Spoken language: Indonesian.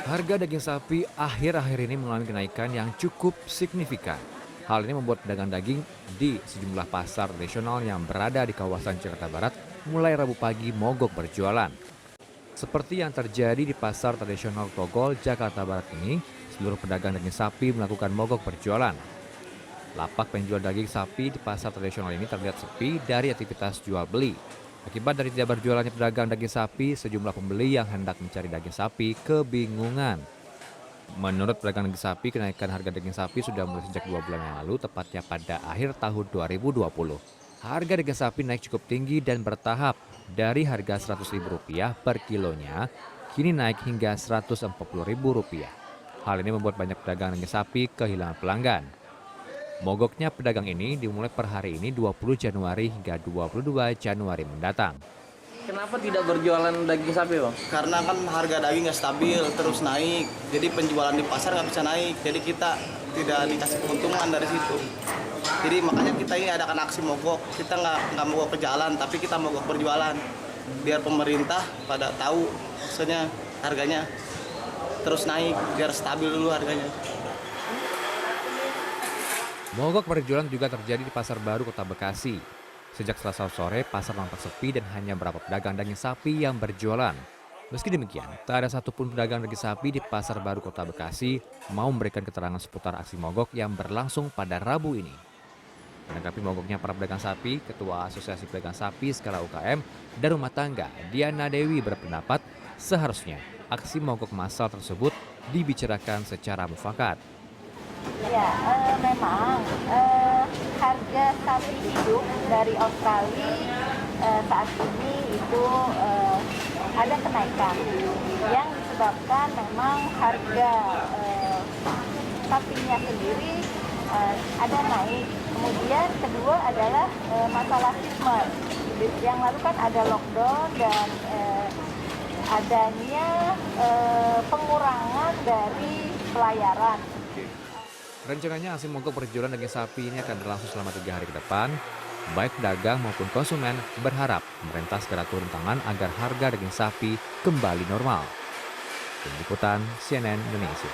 Harga daging sapi akhir-akhir ini mengalami kenaikan yang cukup signifikan. Hal ini membuat pedagang daging di sejumlah pasar tradisional yang berada di kawasan Jakarta Barat mulai Rabu pagi mogok berjualan. Seperti yang terjadi di pasar tradisional Togol, Jakarta Barat ini, seluruh pedagang daging sapi melakukan mogok berjualan. Lapak penjual daging sapi di pasar tradisional ini terlihat sepi dari aktivitas jual beli. Akibat dari tidak berjualannya pedagang daging sapi, sejumlah pembeli yang hendak mencari daging sapi kebingungan. Menurut pedagang daging sapi, kenaikan harga daging sapi sudah mulai sejak 2 bulan yang lalu, tepatnya pada akhir tahun 2020. Harga daging sapi naik cukup tinggi dan bertahap. Dari harga Rp100.000 per kilonya, kini naik hingga Rp140.000. Hal ini membuat banyak pedagang daging sapi kehilangan pelanggan. Mogoknya pedagang ini dimulai per hari ini 20 Januari hingga 22 Januari mendatang. Kenapa tidak berjualan daging sapi, Bang? Karena kan harga daging nggak stabil, terus naik. Jadi penjualan di pasar nggak bisa naik. Jadi kita tidak dikasih keuntungan dari situ. Jadi makanya kita ini adakan aksi mogok. Kita nggak mogok ke jalan, tapi kita mogok berjualan. Biar pemerintah pada tahu, maksudnya harganya terus naik, biar stabil dulu harganya. Mogok berjualan juga terjadi di Pasar Baru Kota Bekasi. Sejak Selasa sore, pasar nampak sepi dan hanya beberapa pedagang daging sapi yang berjualan. Meski demikian, tak ada satupun pedagang daging sapi di Pasar Baru Kota Bekasi mau memberikan keterangan seputar aksi mogok yang berlangsung pada Rabu ini. Menanggapi mogoknya para pedagang sapi, Ketua Asosiasi Pedagang Sapi Skala UKM dan Rumah Tangga, Diana Dewi berpendapat seharusnya aksi mogok massal tersebut dibicarakan secara mufakat. Ya, memang harga sapi hidup dari Australia saat ini itu ada kenaikan yang disebabkan memang harga sapinya sendiri ada naik. Kemudian kedua adalah masalah shipment. Yang lalu kan ada lockdown dan adanya pengurangan dari pelayaran. Rencananya aksi mogok berjualan daging sapi ini akan berlangsung selama 3 hari ke depan. Baik pedagang maupun konsumen berharap pemerintah segera turun tangan agar harga daging sapi kembali normal. Tim Liputan CNN Indonesia.